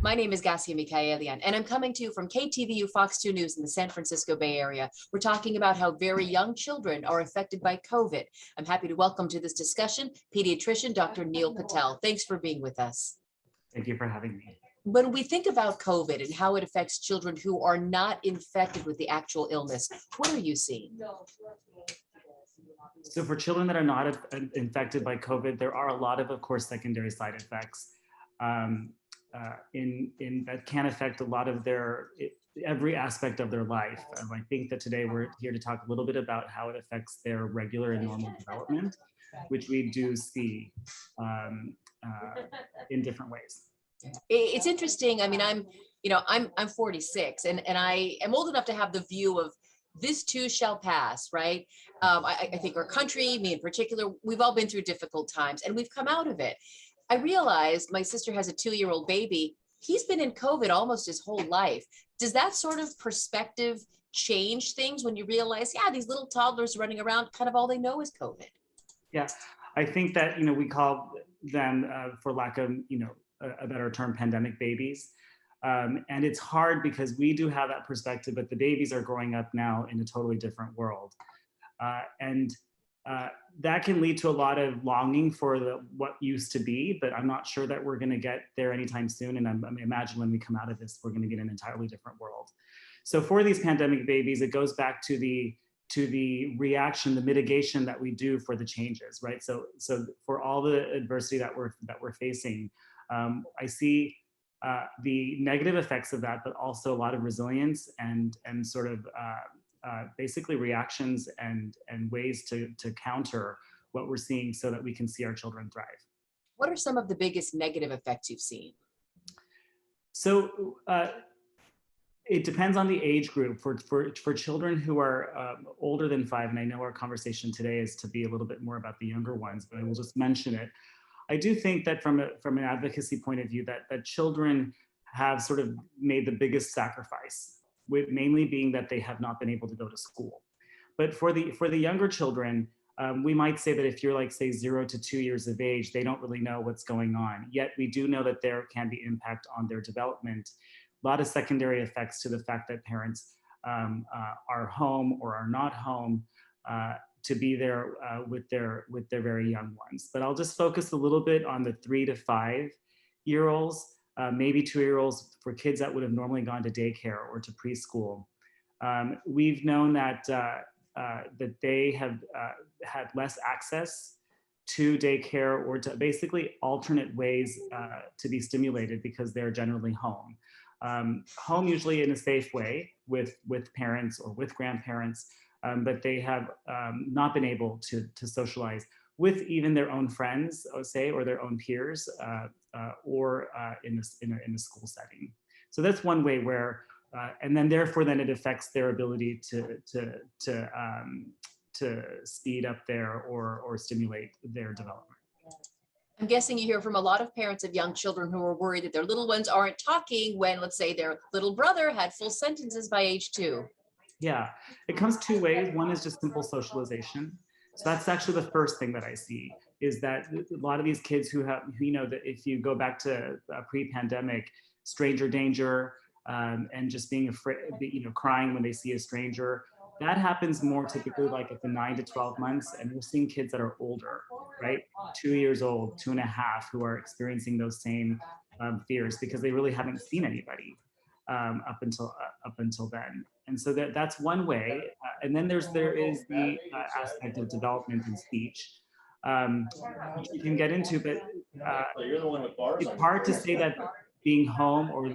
My name is Gasia, Mikaelian, and I'm coming to you from KTVU Fox 2 News in the San Francisco Bay Area. We're talking about how very young children are affected by COVID. I'm happy to welcome to this discussion Pediatrician Dr. Neel Patel. Thanks for being with us. Thank you for having me. When we think about COVID and how it affects children who are not infected with the actual illness, what are you seeing? So for children that are not infected by COVID, there are a lot of course, secondary side effects that can affect a lot of every aspect of their life. I think that today we're here to talk a little bit about how it affects their regular and normal development, which we do see in different ways. It's interesting. I mean, I'm 46 and I am old enough to have the view of this too shall pass, right? I think our country, me in particular, we've all been through difficult times and we've come out of it. I realized my sister has a 2-year-old baby. He's been in COVID almost his whole life. Does that sort of perspective change things when you realize, yeah, these little toddlers running around, kind of all they know is COVID? Yeah, I think that, we call them, for lack of, a better term, pandemic babies. And it's hard because we do have that perspective, but the babies are growing up now in a totally different world. That can lead to a lot of longing for what used to be, but I'm not sure that we're going to get there anytime soon. And I imagine when we come out of this, we're going to get an entirely different world. So for these pandemic babies, it goes back to the reaction, the mitigation that we do for the changes, right? So for all the adversity that we're facing, I see the negative effects of that, but also a lot of resilience and sort of basically reactions and ways to counter what we're seeing so that we can see our children thrive. What are some of the biggest negative effects you've seen? So it depends on the age group. For children who are older than 5, and I know our conversation today is to be a little bit more about the younger ones, but I will just mention it. I do think that from an advocacy point of view, that children have sort of made the biggest sacrifice, with mainly being that they have not been able to go to school. But for the younger children, we might say that if you're like, say, 0 to 2 years of age, they don't really know what's going on. Yet we do know that there can be impact on their development. A lot of secondary effects to the fact that parents are home or are not home to be there with their very young ones. But I'll just focus a little bit on the 3 to 5-year-olds, maybe 2-year-olds for kids that would have normally gone to daycare or to preschool. We've known that that they have had less access to daycare or to basically alternate ways to be stimulated because they're generally home. Home usually in a safe way with parents or with grandparents, but they have not been able to socialize with even their own friends, say, or their own peers, or in a school setting. So that's one way where, and then therefore then it affects their ability to speed up or stimulate their development. I'm guessing you hear from a lot of parents of young children who are worried that their little ones aren't talking when, let's say, their little brother had full sentences by age 2. Yeah, it comes 2 ways. One is just simple socialization. So that's actually the first thing that I see, is that a lot of these kids who that if you go back to pre-pandemic, stranger danger, and just being afraid, crying when they see a stranger, that happens more typically like at the 9 to 12 months. And we're seeing kids that are older, right? 2 years old, 2.5, who are experiencing those same fears because they really haven't seen anybody up until then. And so that's one way. And then there is the aspect of development in speech, which we can get into, but it's hard to say that being home or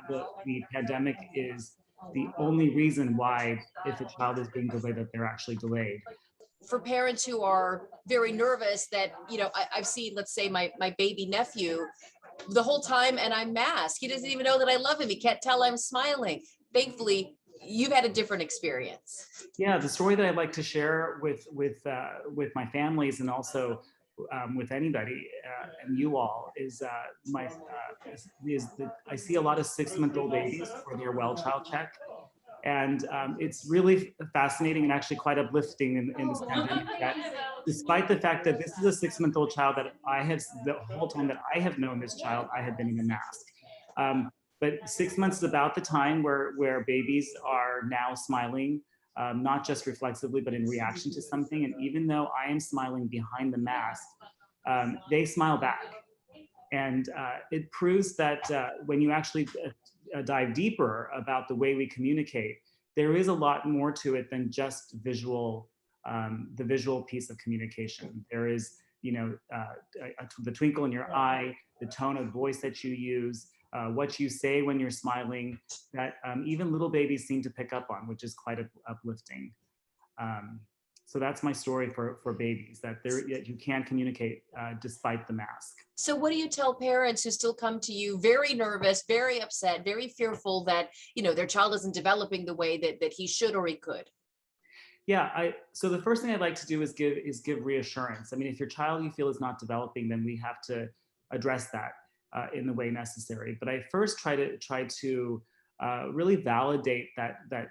the pandemic is the only reason why, if a child is being delayed, that they're actually delayed. For parents who are very nervous that, I've seen, let's say my baby nephew the whole time and I'm masked. He doesn't even know that I love him. He can't tell I'm smiling. Thankfully, you've had a different experience. Yeah, the story that I'd like to share with my families and also with anybody and you all is that I see a lot of 6-month-old babies for their well child check. And it's really fascinating and actually quite uplifting in this pandemic that despite the fact that this is a 6-month-old child that the whole time that I have known this child, I have been in a mask. But 6 months is about the time where babies are now smiling, not just reflexively, but in reaction to something. And even though I am smiling behind the mask, they smile back. And it proves that when you actually dive deeper about the way we communicate, there is a lot more to it than just visual, the visual piece of communication. There is, the twinkle in your eye, the tone of voice that you use, what you say when you're smiling, that even little babies seem to pick up on, which is quite uplifting. So that's my story for babies, that you can communicate despite the mask. So what do you tell parents who still come to you very nervous, very upset, very fearful that, their child isn't developing the way that he should or he could? Yeah, so the first thing I'd like to do is give reassurance. I mean, if your child you feel is not developing, then we have to address that in the way necessary. But I first try to really validate that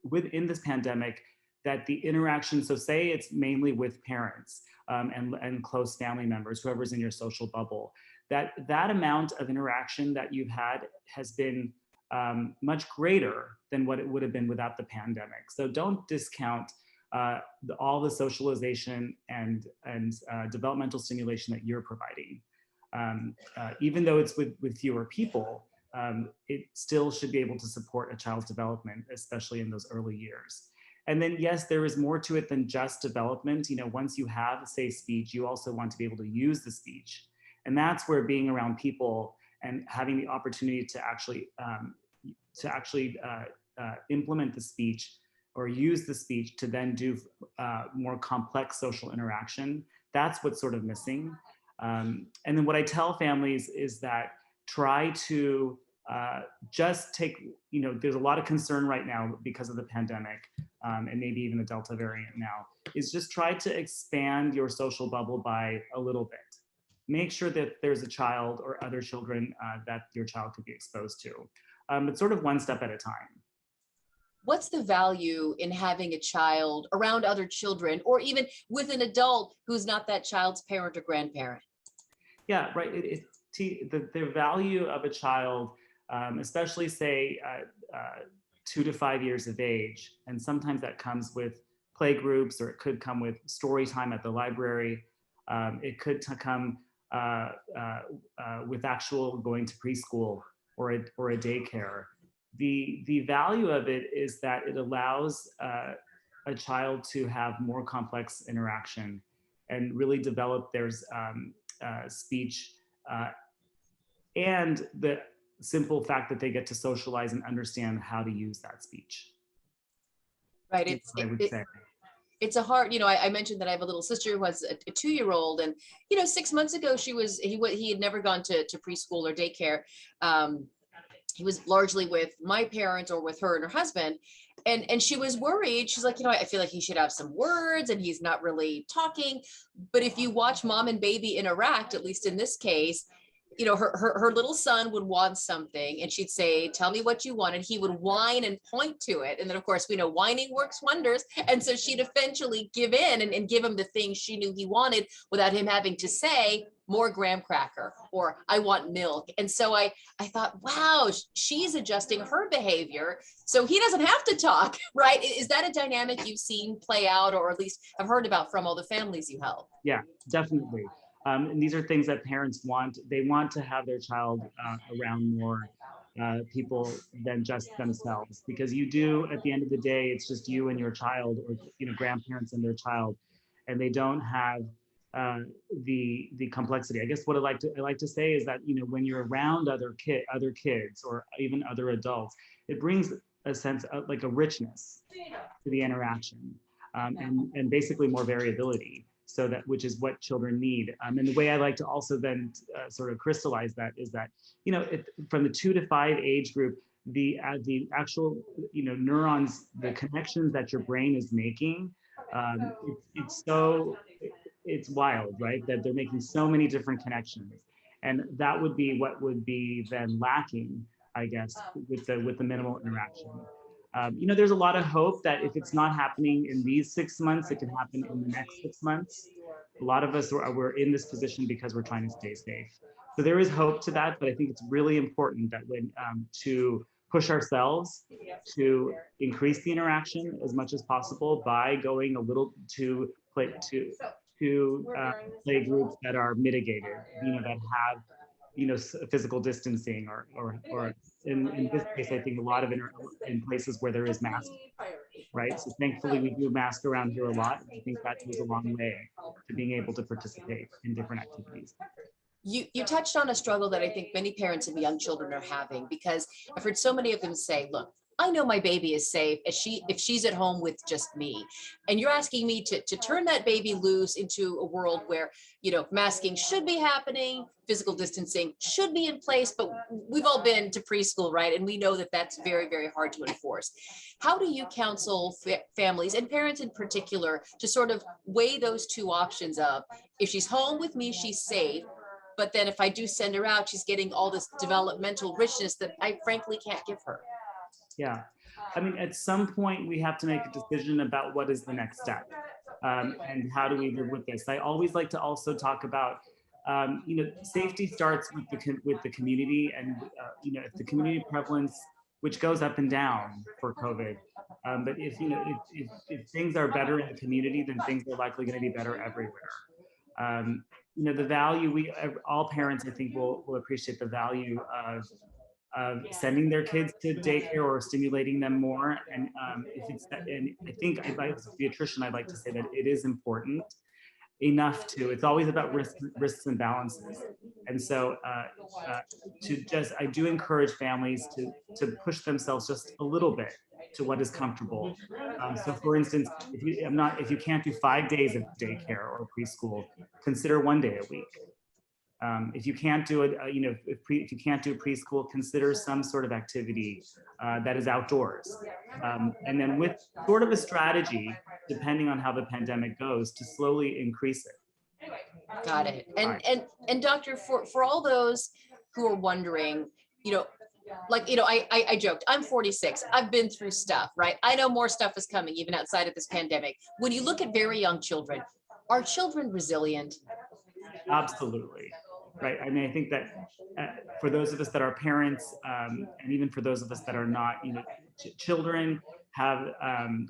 within this pandemic, that the interaction, so say it's mainly with parents and close family members, whoever's in your social bubble, that amount of interaction that you've had has been much greater than what it would have been without the pandemic. So don't discount all the socialization and developmental stimulation that you're providing. Even though it's with fewer people, it still should be able to support a child's development, especially in those early years. And then, yes, there is more to it than just development. Once you have, say, speech, you also want to be able to use the speech. And that's where being around people and having the opportunity to actually implement the speech or use the speech to then do more complex social interaction, that's what's sort of missing. And then what I tell families is that try to just take, there's a lot of concern right now because of the pandemic and maybe even the Delta variant now, is just try to expand your social bubble by a little bit. Make sure that there's a child or other children that your child could be exposed to, but sort of one step at a time. What's the value in having a child around other children, or even with an adult who's not that child's parent or grandparent? Yeah, right. The value of a child, especially say 2 to 5 years of age, and sometimes that comes with play groups, or it could come with story time at the library. It could come with actual going to preschool or a daycare. The value of it is that it allows a child to have more complex interaction and really develop their speech, and the simple fact that they get to socialize and understand how to use that speech. Right. It's a hard, I mentioned that I have a little sister who has a 2-year-old, and 6 months ago he had never gone to preschool or daycare. He was largely with my parents or with her and her husband. And she was worried. She's like, I feel like he should have some words and he's not really talking. But if you watch mom and baby interact, at least in this case, her little son would want something and she'd say, tell me what you want. And he would whine and point to it. And then of course, we know whining works wonders. And so she'd eventually give in and give him the thing she knew he wanted without him having to say, more graham cracker, or I want milk. And so I thought, wow, she's adjusting her behavior so he doesn't have to talk, right? Is that a dynamic you've seen play out, or at least have heard about from all the families you help? Yeah, definitely. And these are things that parents want. They want to have their child around more people than just themselves, because you do, at the end of the day, it's just you and your child, or grandparents and their child, and they don't have the complexity. I guess what I like to say is that when you're around other kids or even other adults, it brings a sense of like a richness to the interaction, and basically more variability. So which is what children need. And the way I like to also then sort of crystallize that is that from the 2 to 5 age group, the actual neurons, the connections that your brain is making, it's wild, right? That they're making so many different connections, and that would be what would be then lacking, I guess, with the minimal interaction. There's a lot of hope that if it's not happening in these 6 months, it can happen in the next 6 months. A lot of us we're in this position because we're trying to stay safe. So there is hope to that, but I think it's really important that when to push ourselves to increase the interaction as much as possible by going a little to play groups that are mitigated, that have physical distancing or in this case, I think a lot of in places where there is masking, right? So thankfully we do mask around here a lot. And I think that goes a long way to being able to participate in different activities. You touched on a struggle that I think many parents of young children are having, because I've heard so many of them say, look, I know my baby is safe if she's at home with just me. And you're asking me to turn that baby loose into a world where, masking should be happening, physical distancing should be in place, but we've all been to preschool, right? And we know that that's very, very hard to enforce. How do you counsel families and parents in particular to sort of weigh those two options of, if she's home with me, she's safe, but then if I do send her out, she's getting all this developmental richness that I frankly can't give her? Yeah, I mean, at some point we have to make a decision about what is the next step, and how do we live with this. I always like to also talk about, safety starts with the community, and if the community prevalence, which goes up and down for COVID, but if things are better in the community, then things are likely going to be better everywhere. The value all parents, I think, will appreciate the value of sending their kids to daycare or stimulating them more. And I think as a pediatrician, I'd like to say that it is important enough it's always about risks and balances. And so I do encourage families to push themselves just a little bit to what is comfortable. So for instance, if you can't do 5 days of daycare or preschool, consider 1 day a week. If you can't do it, if you can't do preschool, consider some sort of activity that is outdoors. And then with sort of a strategy, depending on how the pandemic goes, to slowly increase it. Got it. And doctor, for all those who are wondering, I joked, I'm 46. I've been through stuff, right? I know more stuff is coming even outside of this pandemic. When you look at very young children, are children resilient? Absolutely. Right. I mean, I think that for those of us that are parents, and even for those of us that are not, children have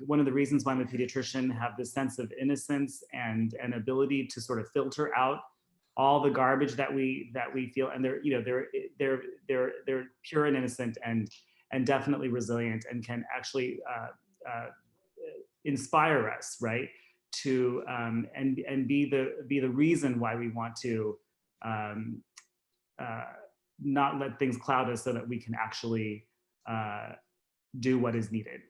one of the reasons why I'm a pediatrician, have this sense of innocence and an ability to sort of filter out all the garbage that we feel, and they're pure and innocent and definitely resilient, and can actually inspire us, right, to and be the reason why we want to not let things cloud us, so that we can actually do what is needed.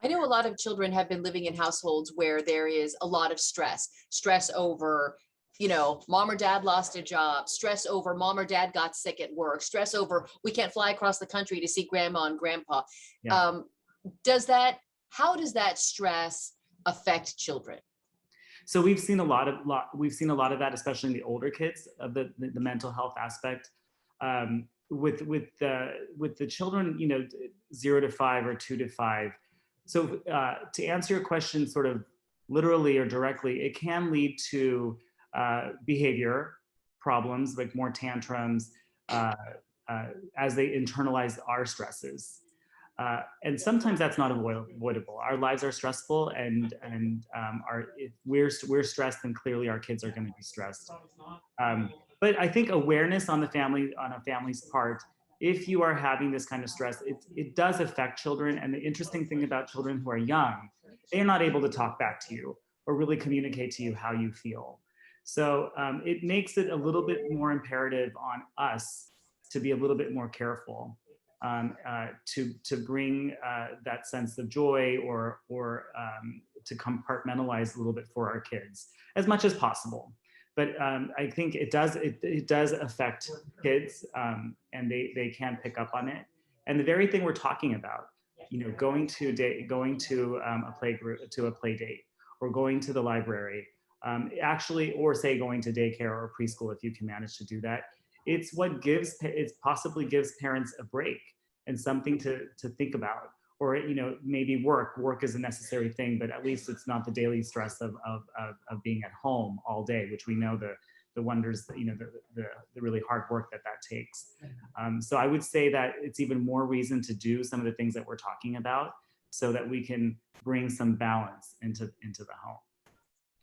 I know a lot of children have been living in households where there is a lot of stress over, mom or dad lost a job, stress over mom or dad got sick at work, stress over we can't fly across the country to see grandma and grandpa. Yeah. How does that stress affect children? So we've seen a lot of that, especially in the older kids, of the mental health aspect. With the children, 0 to 5 or 2 to 5. So to answer your question, sort of literally or directly, it can lead to behavior problems, like more tantrums, as they internalize our stresses. And sometimes that's not avoidable. Our lives are stressful, and if we're stressed, then clearly our kids are going to be stressed. But I think awareness on a family's part, if you are having this kind of stress, it does affect children. And the interesting thing about children who are young, they're not able to talk back to you or really communicate to you how you feel. So it makes it a little bit more imperative on us to be a little bit more careful. To bring that sense of joy or to compartmentalize a little bit for our kids as much as possible. But I think it does affect kids, and they can pick up on it. And the very thing we're talking about, going to a play date, or going to the library, or say going to daycare or preschool, if you can manage to do that. It's possibly gives parents a break and something to think about, or maybe work is a necessary thing, but at least it's not the daily stress of being at home all day, which we know the wonders that, the really hard work that takes. So I would say that it's even more reason to do some of the things that we're talking about so that we can bring some balance into the home.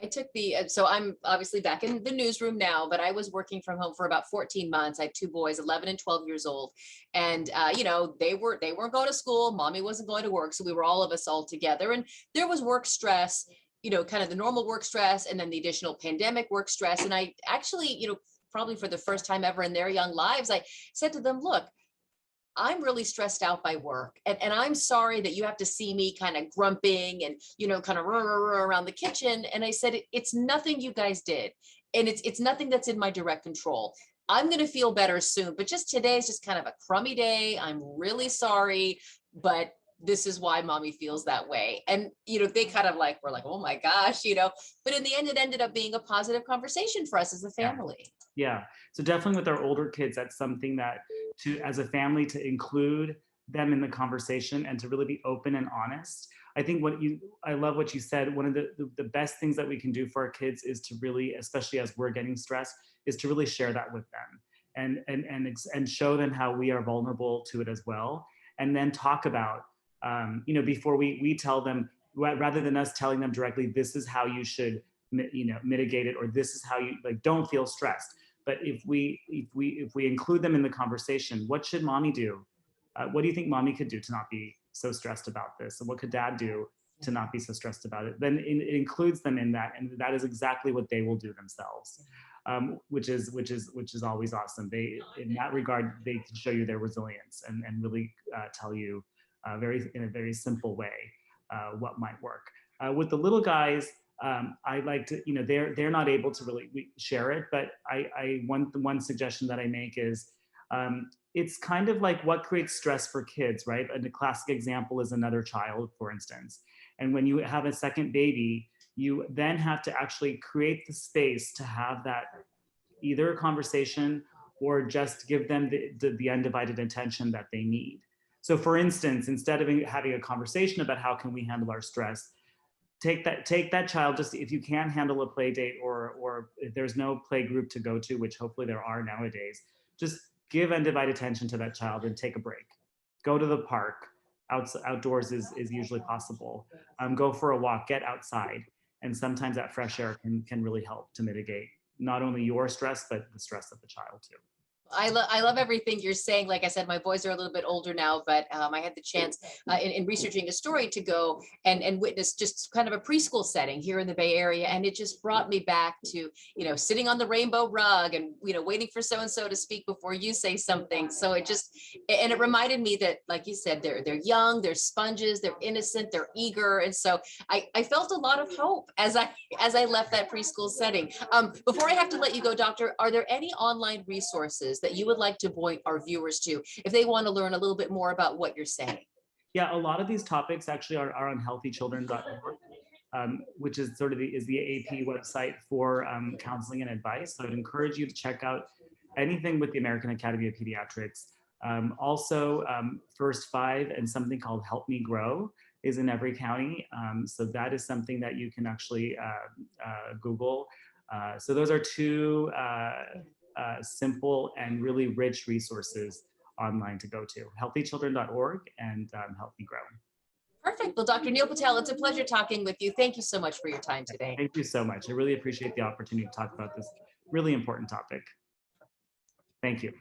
I took so I'm obviously back in the newsroom now, but I was working from home for about 14 months. I have two boys, 11 and 12 years old. And, they weren't going to school. Mommy wasn't going to work. So we were all of us all together, and there was work stress, kind of the normal work stress, and then the additional pandemic work stress. And I actually, probably for the first time ever in their young lives, I said to them, look, I'm really stressed out by work. And I'm sorry that you have to see me kind of grumping and, kind of around the kitchen. And I said, it's nothing you guys did. And it's nothing that's in my direct control. I'm going to feel better soon. But just today is just kind of a crummy day. I'm really sorry, but this is why mommy feels that way. And, they kind of were like, oh my gosh, but in the end, it ended up being a positive conversation for us as a family. Yeah. So definitely with our older kids, that's something that as a family, to include them in the conversation and to really be open and honest. I think I love what you said. One of the best things that we can do for our kids is to really, especially as we're getting stressed, is to really share that with them and show them how we are vulnerable to it as well. And then talk about, before we tell them, rather than us telling them directly, this is how you should, mitigate it, or this is how you don't feel stressed. But if we include them in the conversation, what should mommy do? What do you think mommy could do to not be so stressed about this? And what could dad do to not be so stressed about it? Then it includes them in that, and that is exactly what they will do themselves, which is always awesome. In that regard, they can show you their resilience and really tell you in a very simple way what might work. With the little guys, I like to, they're not able to really share it, but one suggestion that I make is, it's kind of like what creates stress for kids, right? And the classic example is another child, for instance. And when you have a second baby, you then have to actually create the space to have that either a conversation or just give them the undivided attention that they need. So for instance, instead of having a conversation about how can we handle our stress, take that child, just if you can't handle a play date or if there's no play group to go to, which hopefully there are nowadays, just give undivided attention to that child and take a break. Go to the park. Outdoors is usually possible. Go for a walk, get outside. And sometimes that fresh air can really help to mitigate not only your stress, but the stress of the child too. I love everything you're saying. Like I said, my boys are a little bit older now, but I had the chance in researching a story to go and witness just kind of a preschool setting here in the Bay Area. And it just brought me back to, sitting on the rainbow rug and, waiting for so-and-so to speak before you say something. So it reminded me that, like you said, they're young, they're sponges, they're innocent, they're eager. And so I felt a lot of hope as I left that preschool setting. Before I have to let you go, doctor, are there any online resources that you would like to point our viewers to if they want to learn a little bit more about what you're saying? Yeah, a lot of these topics actually are on healthychildren.org, which is sort of the AP website for counseling and advice. So I'd encourage you to check out anything with the American Academy of Pediatrics. Also, First Five and something called Help Me Grow is in every county. So that is something that you can actually Google. So those are two simple and really rich resources online to go to: healthychildren.org and Help Me Grow. Perfect. Well, Dr. Neel Patel, it's a pleasure talking with you. Thank you so much for your time today. Thank you so much. I really appreciate the opportunity to talk about this really important topic. Thank you.